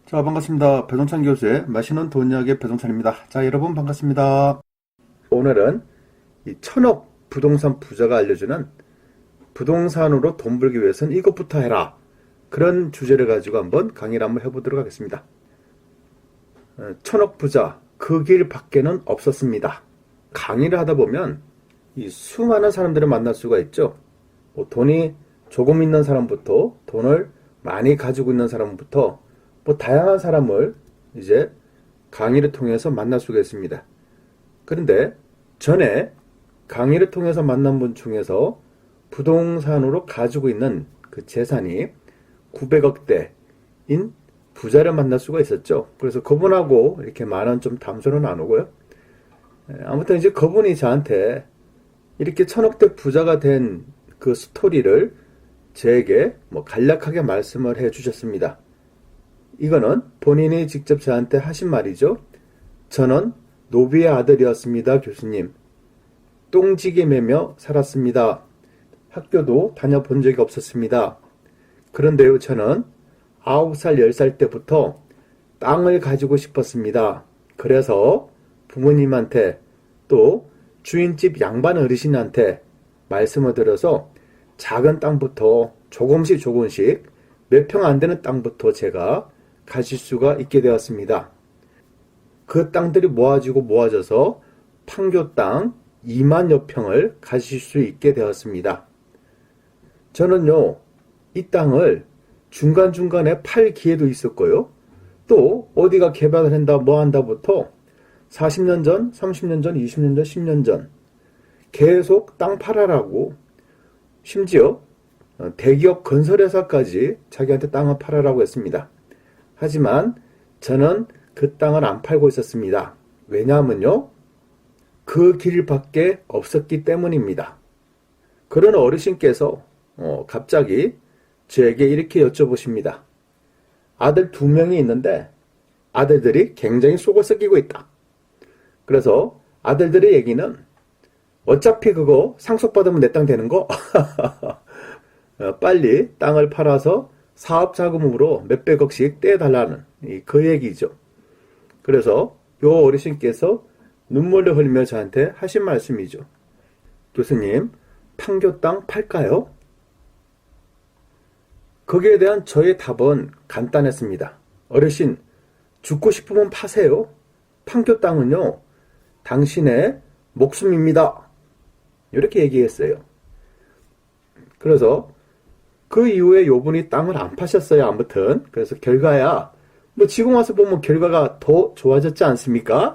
자, 반갑습니다. 배동찬 교수의 맛있는 돈 이야기 배동찬입니다. 자, 여러분 반갑습니다. 오늘은 이 천억 부동산 부자가 알려주는 부동산으로 돈 벌기 위해서는 이것부터 해라. 그런 주제를 가지고 한번 강의를 한번 해보도록 하겠습니다. 천억 부자, 그 길 밖에는 없었습니다. 강의를 하다 보면 이 수많은 사람들을 만날 수가 있죠. 돈이 조금 있는 사람부터 돈을 많이 가지고 있는 사람부터 다양한 사람을 이제 강의를 통해서 만날 수가 있습니다. 그런데 전에 강의를 통해서 만난 분 중에서 부동산으로 가지고 있는 그 재산이 900억대인 부자를 만날 수가 있었죠. 그래서 그분하고 이렇게 많은 좀 담소를 나누고요. 아무튼 이제 그분이 저한테 이렇게 천억대 부자가 된 그 스토리를 저에게 간략하게 말씀을 해 주셨습니다. 이거는 본인이 직접 저한테 하신 말이죠. 저는 노비의 아들이었습니다, 교수님. 똥지게 매며 살았습니다. 학교도 다녀본 적이 없었습니다. 그런데요, 저는 9살, 10살 때부터 땅을 가지고 싶었습니다. 그래서 부모님한테 또 주인집 양반 어르신한테 말씀을 드려서 작은 땅부터 조금씩 몇 평 안 되는 땅부터 제가 가질 수가 있게 되었습니다. 그 땅들이 모아져서 판교 땅 2만여 평을 가질 수 있게 되었습니다. 저는요, 이 땅을 중간중간에 팔 기회도 있었고요. 또 어디가 개발을 한다 뭐 한다부터 40년 전, 30년 전, 20년 전, 10년 전 계속 땅 팔아라고, 심지어 대기업 건설회사까지 자기한테 땅을 팔아라고 했습니다. 하지만 저는 그 땅을 안 팔고 있었습니다. 왜냐하면요, 그 길밖에 없었기 때문입니다. 그런 어르신께서 갑자기 저에게 이렇게 여쭤보십니다. 아들 2명이 있는데 아들들이 굉장히 속을 썩이고 있다. 그래서 아들들의 얘기는 어차피 그거 상속받으면 내 땅 되는 거 빨리 땅을 팔아서 사업 자금으로 몇백억씩 떼달라는 그 얘기죠. 그래서 요 어르신께서 눈물을 흘리며 저한테 하신 말씀이죠. 교수님, 판교 땅 팔까요? 거기에 대한 저의 답은 간단했습니다. 어르신, 죽고 싶으면 파세요. 판교 땅은요, 당신의 목숨입니다. 이렇게 얘기했어요. 그래서 그 이후에 요분이 땅을 안 파셨어요. 아무튼 그래서 결과야 지금 와서 보면 결과가 더 좋아졌지 않습니까?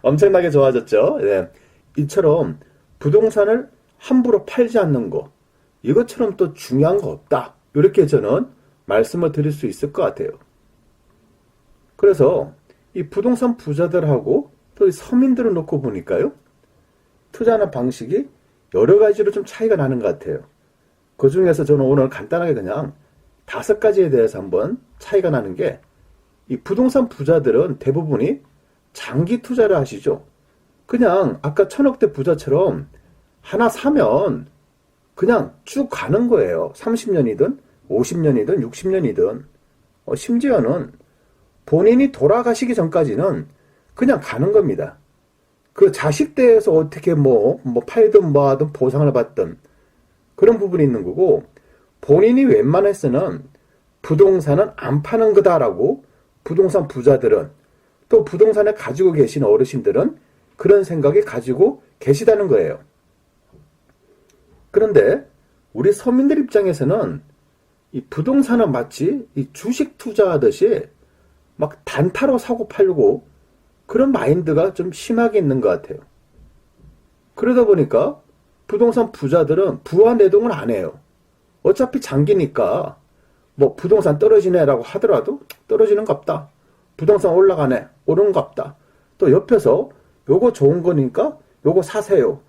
엄청나게 좋아졌죠. 네. 이처럼 부동산을 함부로 팔지 않는 거, 이것처럼 또 중요한 거 없다. 이렇게 저는 말씀을 드릴 수 있을 것 같아요. 그래서 이 부동산 부자들하고 또 이 서민들을 놓고 보니까요, 투자하는 방식이 여러 가지로 좀 차이가 나는 것 같아요. 그 중에서 저는 오늘 간단하게 그냥 5가지에 대해서 한번 차이가 나는 게, 이 부동산 부자들은 대부분이 장기 투자를 하시죠. 그냥 아까 천억대 부자처럼 하나 사면 그냥 쭉 가는 거예요. 30년이든 50년이든 60년이든 심지어는 본인이 돌아가시기 전까지는 그냥 가는 겁니다. 그 자식대에서 어떻게 팔든 하든 보상을 받든 그런 부분이 있는 거고, 본인이 웬만해서는 부동산은 안 파는 거다라고 부동산 부자들은, 또 부동산을 가지고 계신 어르신들은 그런 생각이 가지고 계시다는 거예요. 그런데 우리 서민들 입장에서는 이 부동산은 마치 이 주식 투자하듯이 막 단타로 사고 팔고 그런 마인드가 좀 심하게 있는 것 같아요. 그러다 보니까 부동산 부자들은 부와 내동을 안 해요. 어차피 장기니까 부동산 떨어지네라고 하더라도 떨어지는 거 없다. 부동산 올라가네, 오르는 거 없다. 또 옆에서 요거 좋은 거니까 요거 사세요.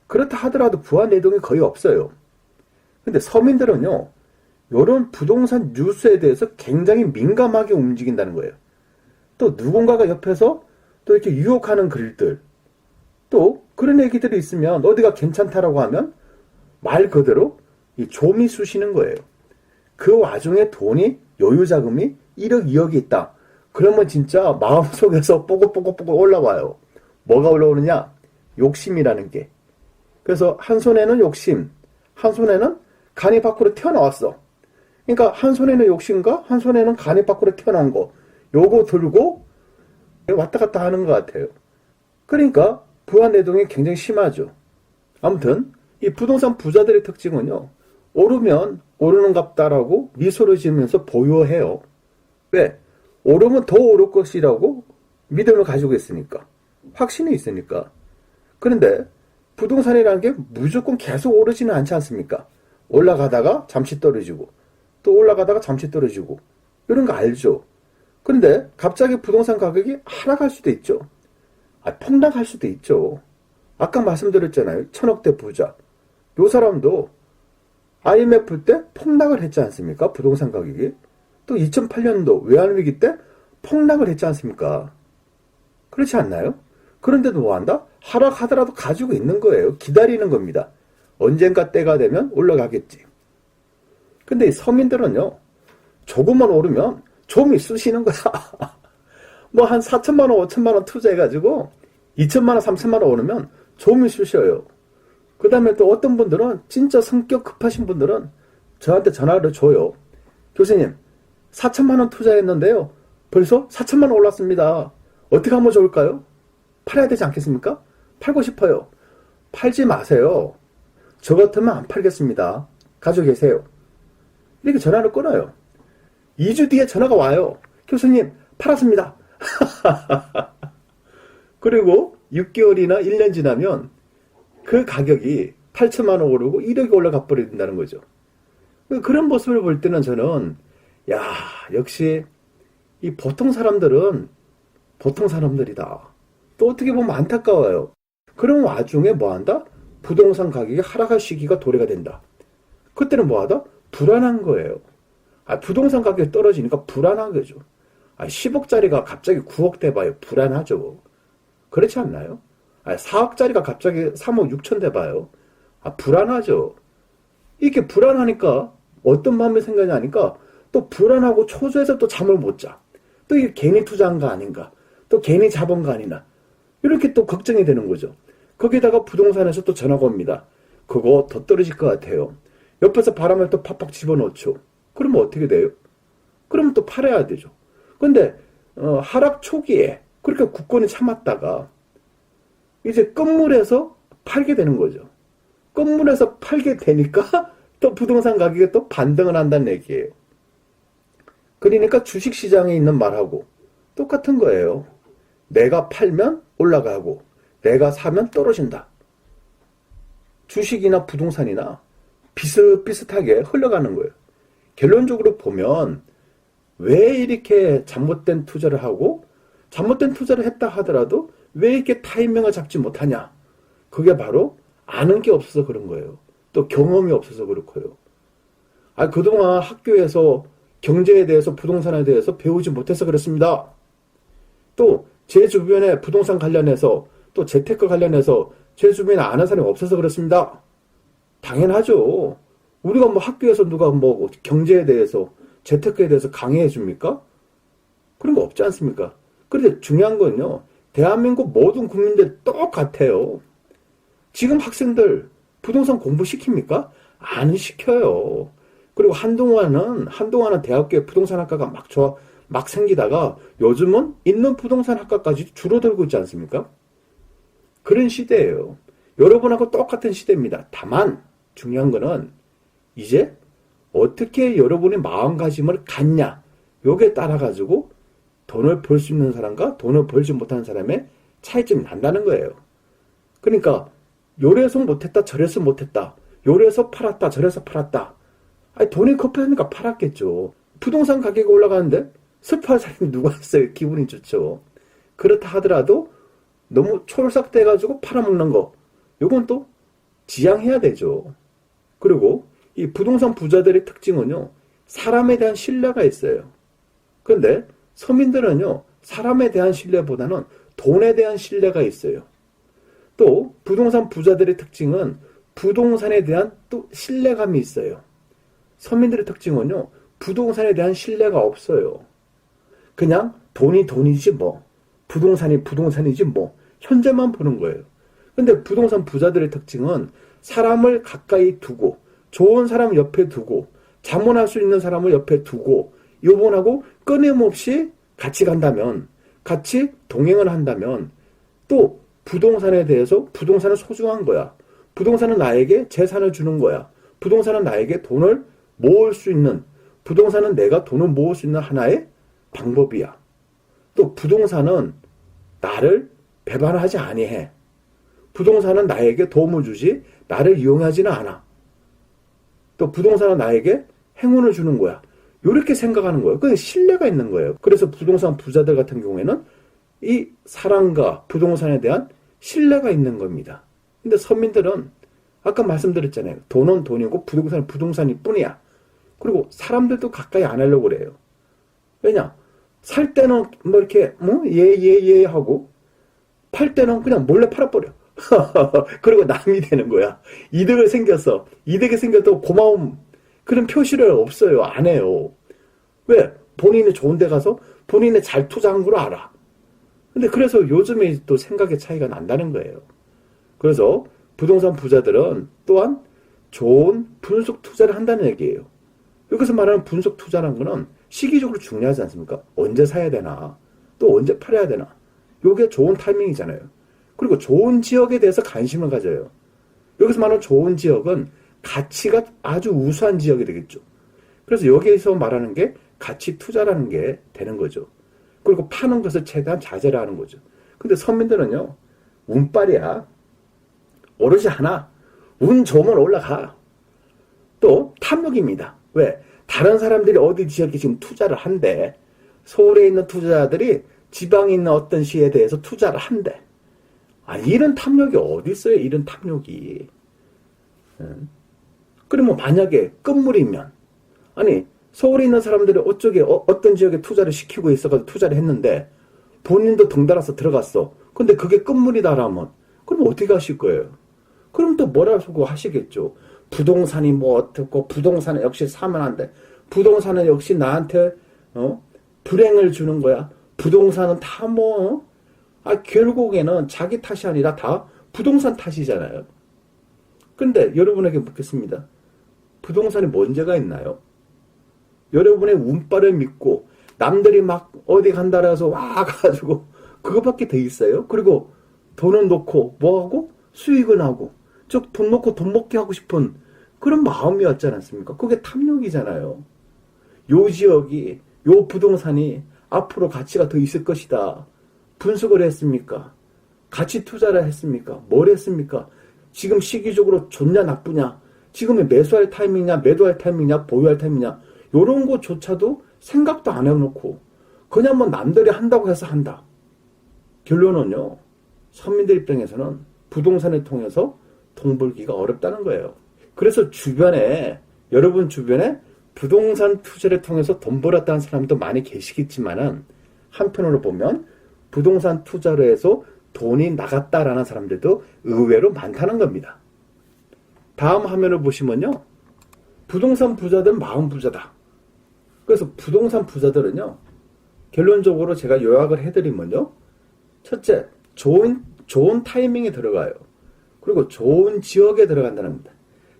그렇다 하더라도 부와 내동이 거의 없어요. 근데 서민들은요, 요런 부동산 뉴스에 대해서 굉장히 민감하게 움직인다는 거예요. 또 누군가가 옆에서 또 이렇게 유혹하는 글들, 또 그런 얘기들이 있으면 어디가 괜찮다라고 하면 말 그대로 이 좀이 쑤시는 거예요. 그 와중에 돈이, 여유 자금이 1억, 2억이 있다. 그러면 진짜 마음속에서 뽀글뽀글뽀글 올라와요. 뭐가 올라오느냐? 욕심이라는 게. 그래서 한 손에는 욕심, 한 손에는 간이 밖으로 튀어나왔어. 그러니까 한 손에는 욕심과 한 손에는 간이 밖으로 튀어나온 거. 요거 들고 왔다 갔다 하는 것 같아요. 그러니까 부화내동이 굉장히 심하죠. 아무튼 이 부동산 부자들의 특징은요. 오르면 오르는갑다라고 미소를 지으면서 보유해요. 왜? 오르면 더 오를 것이라고 믿음을 가지고 있으니까. 확신이 있으니까. 그런데 부동산이라는 게 무조건 계속 오르지는 않지 않습니까? 올라가다가 잠시 떨어지고 또 올라가다가 잠시 떨어지고 이런 거 알죠? 근데 갑자기 부동산 가격이 하락할 수도 있죠. 폭락할 수도 있죠. 아까 말씀드렸잖아요. 천억대 부자. 요 사람도 IMF 때 폭락을 했지 않습니까? 부동산 가격이. 또 2008년도 외환위기 때 폭락을 했지 않습니까? 그렇지 않나요? 그런데도 뭐한다? 하락하더라도 가지고 있는 거예요. 기다리는 겁니다. 언젠가 때가 되면 올라가겠지. 근데 이 서민들은요. 조금만 오르면 좀이 쑤시는 거야. 뭐 한 4천만 원, 5천만 원 투자해가지고 2천만 원, 3천만 원 오르면 좀이 쑤셔요. 그 다음에 또 어떤 분들은 진짜 성격 급하신 분들은 저한테 전화를 줘요. 교수님 4천만 원 투자했는데요. 벌써 4천만 원 올랐습니다. 어떻게 하면 좋을까요? 팔아야 되지 않겠습니까? 팔고 싶어요. 팔지 마세요. 저 같으면 안 팔겠습니다. 가지고 계세요. 이렇게 전화를 끊어요. 2주 뒤에 전화가 와요. 교수님 팔았습니다. 그리고 6개월이나 1년 지나면 그 가격이 8천만 원 오르고 1억이 올라가 버린다는 거죠. 그런 모습을 볼 때는 저는 야 역시 이 보통 사람들은 보통 사람들이다. 또 어떻게 보면 안타까워요. 그런 와중에 뭐한다? 부동산 가격이 하락할 시기가 도래가 된다. 그때는 뭐하다? 불안한 거예요. 부동산 가격이 떨어지니까 불안한 거죠. 10억짜리가 갑자기 9억 돼봐요. 불안하죠. 그렇지 않나요? 4억짜리가 갑자기 3억 6천 돼봐요. 불안하죠. 이렇게 불안하니까 어떤 마음이 생각나니까 또 불안하고 초조해서 또 잠을 못 자. 또 이게 괜히 투자한 거 아닌가. 또 괜히 잡은 거 아니나. 이렇게 또 걱정이 되는 거죠. 거기다가 부동산에서 또 전화가 옵니다. 그거 더 떨어질 것 같아요. 옆에서 바람을 또 팍팍 집어넣죠. 그러면 어떻게 돼요? 그러면 또 팔아야 되죠. 근데 하락 초기에 그렇게 굳건히 참았다가 이제 끝물에서 팔게 되는 거죠. 끝물에서 팔게 되니까 또 부동산 가격이 또 반등을 한다는 얘기예요. 그러니까 주식시장에 있는 말하고 똑같은 거예요. 내가 팔면 올라가고 내가 사면 떨어진다. 주식이나 부동산이나 비슷비슷하게 흘러가는 거예요. 결론적으로 보면 왜 이렇게 잘못된 투자를 하고 잘못된 투자를 했다 하더라도 왜 이렇게 타이밍을 잡지 못하냐. 그게 바로 아는 게 없어서 그런 거예요. 또 경험이 없어서 그렇고요. 그동안 학교에서 경제에 대해서 부동산에 대해서 배우지 못해서 그렇습니다. 또 제 주변에 부동산 관련해서 또 재테크 관련해서 제 주변에 아는 사람이 없어서 그렇습니다. 당연하죠. 우리가 뭐 학교에서 누가 뭐 경제에 대해서 재테크에 대해서 강의해 줍니까? 그런 거 없지 않습니까? 그런데 중요한 건요. 대한민국 모든 국민들 똑같아요. 지금 학생들 부동산 공부 시킵니까? 안 시켜요. 그리고 한동안은 대학교에 부동산 학과가 막 생기다가 요즘은 있는 부동산 학과까지 줄어들고 있지 않습니까? 그런 시대예요. 여러분하고 똑같은 시대입니다. 다만 중요한 거는 이제 어떻게 여러분의 마음가짐을 갖냐. 요게 따라가지고 돈을 벌 수 있는 사람과 돈을 벌지 못하는 사람의 차이점이 난다는 거예요. 그러니까 요래서 못했다 저래서 못했다. 요래서 팔았다 저래서 팔았다. 돈이 급하니까 팔았겠죠. 부동산 가격이 올라가는데 슬퍼할 사람이 누가 있어요. 기분이 좋죠. 그렇다 하더라도 너무 촐싹돼가지고 팔아먹는 거. 요건 또 지양해야 되죠. 그리고 이 부동산 부자들의 특징은요. 사람에 대한 신뢰가 있어요. 그런데 서민들은요. 사람에 대한 신뢰보다는 돈에 대한 신뢰가 있어요. 또 부동산 부자들의 특징은 부동산에 대한 또 신뢰감이 있어요. 서민들의 특징은요. 부동산에 대한 신뢰가 없어요. 그냥 돈이 돈이지 뭐. 부동산이 부동산이지 뭐. 현재만 보는 거예요. 근데 부동산 부자들의 특징은 사람을 가까이 두고, 좋은 사람 옆에 두고, 자문할 수 있는 사람을 옆에 두고, 요번하고 끊임없이 같이 간다면, 같이 동행을 한다면, 또 부동산에 대해서 부동산은 소중한 거야. 부동산은 나에게 재산을 주는 거야. 부동산은 나에게 돈을 모을 수 있는, 부동산은 내가 돈을 모을 수 있는 하나의 방법이야. 또 부동산은 나를 배반하지 아니해. 부동산은 나에게 도움을 주지 나를 이용하지는 않아. 또 부동산은 나에게 행운을 주는 거야. 이렇게 생각하는 거예요. 그게 신뢰가 있는 거예요. 그래서 부동산 부자들 같은 경우에는 이 사랑과 부동산에 대한 신뢰가 있는 겁니다. 근데 서민들은 아까 말씀드렸잖아요. 돈은 돈이고 부동산은 부동산일 뿐이야. 그리고 사람들도 가까이 안 하려고 그래요. 왜냐? 살 때는 뭐 이렇게 예 하고 팔 때는 그냥 몰래 팔아버려. 그리고 남이 되는 거야. 이득이 생겼다고 고마움 그런 표시를 없어요. 안 해요. 왜? 본인이 좋은 데 가서 본인이 잘 투자한 걸 알아. 근데 그래서 요즘에 또 생각의 차이가 난다는 거예요. 그래서 부동산 부자들은 또한 좋은 분석 투자를 한다는 얘기예요. 여기서 말하는 분석 투자라는 거는 시기적으로 중요하지 않습니까? 언제 사야 되나? 또 언제 팔아야 되나? 요게 좋은 타이밍이잖아요. 그리고 좋은 지역에 대해서 관심을 가져요. 여기서 말하는 좋은 지역은 가치가 아주 우수한 지역이 되겠죠. 그래서 여기에서 말하는 게 가치 투자라는 게 되는 거죠. 그리고 파는 것을 최대한 자제를 하는 거죠. 근데 서민들은요, 운빨이야. 오르지 않아. 운 좋으면 올라가. 또 탐욕입니다. 왜? 다른 사람들이 어디 지역에 지금 투자를 한대. 서울에 있는 투자자들이 지방에 있는 어떤 시에 대해서 투자를 한대. 아니, 이런 탐욕이 어디 있어요? 이런 탐욕이. 그러면 만약에 끝물이면, 아니, 서울에 있는 사람들이 어쩌게 어떤 지역에 투자를 시키고 있어가지고 투자를 했는데 본인도 덩달아서 들어갔어. 근데 그게 끝물이다라면 그럼 어떻게 하실 거예요? 그럼 또 뭐라고 하시겠죠. 부동산이 뭐 어떻고 부동산은 역시 사면 안 돼. 부동산은 역시 나한테 불행을 주는 거야. 부동산은 다 결국에는 자기 탓이 아니라 다 부동산 탓이잖아요. 근데 여러분에게 묻겠습니다. 부동산에 문제가 있나요? 여러분의 운빨을 믿고 남들이 막 어디 간다라 해서 와가지고 그거밖에 더 있어요? 그리고 돈은 놓고 뭐하고? 수익은 하고 즉 돈 놓고 돈 먹게 하고 싶은 그런 마음이었지 않습니까? 그게 탐욕이잖아요. 요 지역이 요 부동산이 앞으로 가치가 더 있을 것이다. 분석을 했습니까? 가치 투자를 했습니까? 뭘 했습니까? 지금 시기적으로 좋냐 나쁘냐? 지금이 매수할 타이밍이냐 매도할 타이밍이냐 보유할 타이밍이냐? 요런 것조차도 생각도 안 해놓고 그냥 뭐 남들이 한다고 해서 한다. 결론은요. 서민들 입장에서는 부동산을 통해서 돈 벌기가 어렵다는 거예요. 그래서 여러분 주변에 부동산 투자를 통해서 돈 벌었다는 사람도 많이 계시겠지만은 한편으로 보면 부동산 투자로 해서 돈이 나갔다라는 사람들도 의외로 많다는 겁니다. 다음 화면을 보시면요. 부동산 부자들은 마음 부자다. 그래서 부동산 부자들은요. 결론적으로 제가 요약을 해드리면요. 첫째, 좋은 타이밍에 들어가요. 그리고 좋은 지역에 들어간다는 겁니다.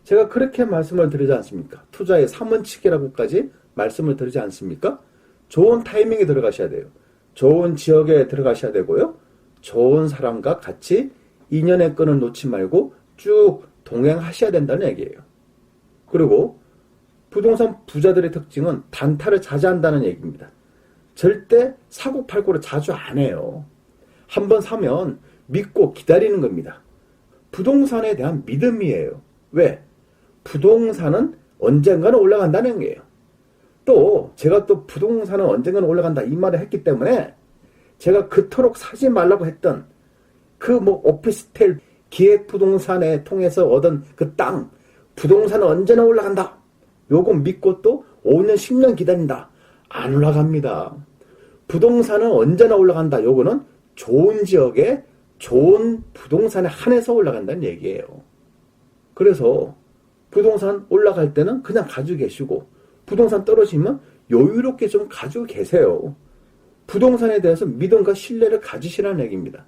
제가 그렇게 말씀을 드리지 않습니까? 투자의 3원칙이라고까지 말씀을 드리지 않습니까? 좋은 타이밍에 들어가셔야 돼요. 좋은 지역에 들어가셔야 되고요. 좋은 사람과 같이 인연의 끈을 놓지 말고 쭉 동행하셔야 된다는 얘기예요. 그리고 부동산 부자들의 특징은 단타를 자제한다는 얘기입니다. 절대 사고팔고를 자주 안 해요. 한번 사면 믿고 기다리는 겁니다. 부동산에 대한 믿음이에요. 왜? 부동산은 언젠가는 올라간다는 거예요. 또 제가 또 부동산은 언젠가는 올라간다 이 말을 했기 때문에 제가 그토록 사지 말라고 했던 그 오피스텔 기획부동산에 통해서 얻은 그 땅 부동산은 언제나 올라간다. 요거 믿고 또 5년 10년 기다린다. 안 올라갑니다. 부동산은 언제나 올라간다. 요거는 좋은 지역에 좋은 부동산에 한해서 올라간다는 얘기예요. 그래서 부동산 올라갈 때는 그냥 가지고 계시고 부동산 떨어지면 여유롭게 좀 가지고 계세요. 부동산에 대해서 믿음과 신뢰를 가지시라는 얘기입니다.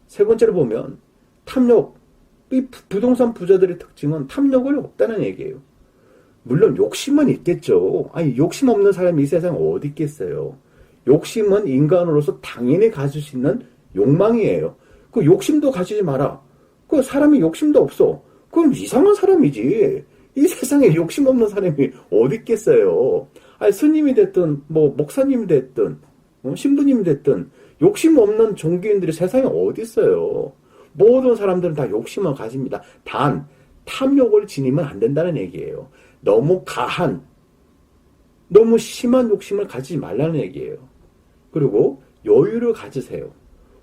세 번째로 보면 탐욕. 이 부동산 부자들의 특징은 탐욕을 없다는 얘기예요. 물론 욕심은 있겠죠. 아니, 욕심 없는 사람이 이 세상에 어디 있겠어요. 욕심은 인간으로서 당연히 가질 수 있는 욕망이에요. 그 욕심도 가지지 마라. 그 사람이 욕심도 없어. 그럼 이상한 사람이지. 이 세상에 욕심 없는 사람이 어디 있겠어요. 아니, 스님이 됐든 뭐 목사님이 됐든 신부님이 됐든 욕심 없는 종교인들이 세상에 어디 있어요. 모든 사람들은 다 욕심을 가집니다. 단 탐욕을 지니면 안 된다는 얘기예요. 너무 가한, 너무 심한 욕심을 가지지 말라는 얘기예요. 그리고 여유를 가지세요.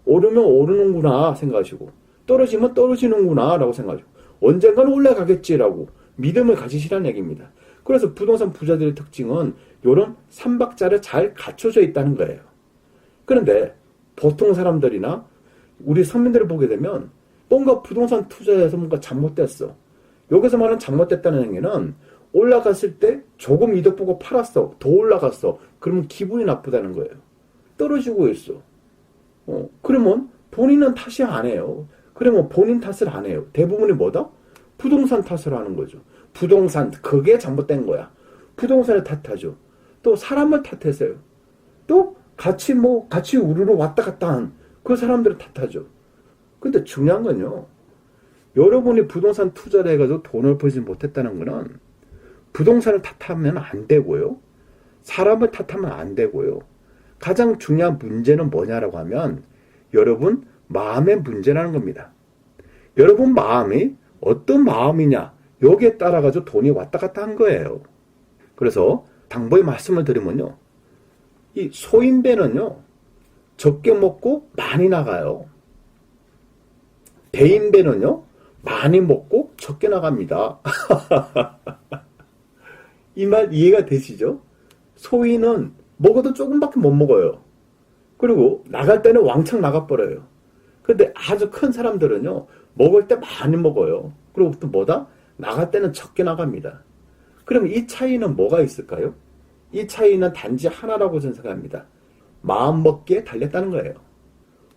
오르면 오르는구나 생각하시고 떨어지면 떨어지는구나 라고 생각하시고 언젠가는 올라가겠지라고 믿음을 가지시라는 얘기입니다. 그래서 부동산 부자들의 특징은 이런 삼박자를 잘 갖춰져 있다는 거예요. 그런데 보통 사람들이나 우리 서민들을 보게 되면 뭔가 부동산 투자에서 뭔가 잘못됐어. 여기서 말하는 잘못됐다는 행위는 올라갔을 때 조금 이득 보고 팔았어. 더 올라갔어. 그러면 기분이 나쁘다는 거예요. 떨어지고 있어. 그러면 본인은 탓이 안 해요. 그러면 본인 탓을 안 해요. 대부분이 뭐다? 부동산 탓을 하는 거죠. 부동산, 그게 잘못된 거야. 부동산을 탓하죠. 또 사람을 탓하세요. 또 같이 우르르 왔다 갔다 한 그 사람들을 탓하죠. 근데 중요한 건요. 여러분이 부동산 투자를 해가지고 돈을 벌지 못했다는 거는 부동산을 탓하면 안 되고요. 사람을 탓하면 안 되고요. 가장 중요한 문제는 뭐냐라고 하면 여러분 마음의 문제라는 겁니다. 여러분 마음이 어떤 마음이냐 여기에 따라가지고 돈이 왔다 갔다 한 거예요. 그래서 당부의 말씀을 드리면요. 이 소인배는요. 적게 먹고 많이 나가요. 배인배는요. 많이 먹고 적게 나갑니다. 이 말 이해가 되시죠? 소인은 먹어도 조금밖에 못 먹어요. 그리고 나갈 때는 왕창 나가버려요. 근데 아주 큰 사람들은요. 먹을 때 많이 먹어요. 그리고 또 뭐다? 나갈 때는 적게 나갑니다. 그럼 이 차이는 뭐가 있을까요? 이 차이는 단지 하나라고 저는 생각합니다. 마음먹기에 달렸다는 거예요.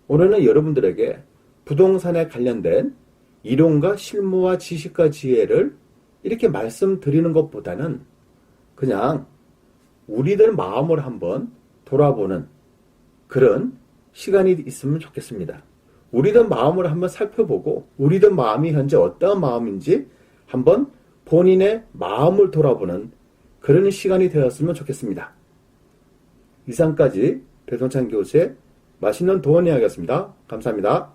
오늘은 여러분들에게 부동산에 관련된 이론과 실무와 지식과 지혜를 이렇게 말씀드리는 것보다는 그냥 우리들 마음을 한번 돌아보는 그런 시간이 있으면 좋겠습니다. 우리들 마음을 한번 살펴보고 우리들 마음이 현재 어떠한 마음인지 한번 본인의 마음을 돌아보는 그런 시간이 되었으면 좋겠습니다. 이상까지 배동찬 교수의 맛있는 도원 이야기였습니다. 감사합니다.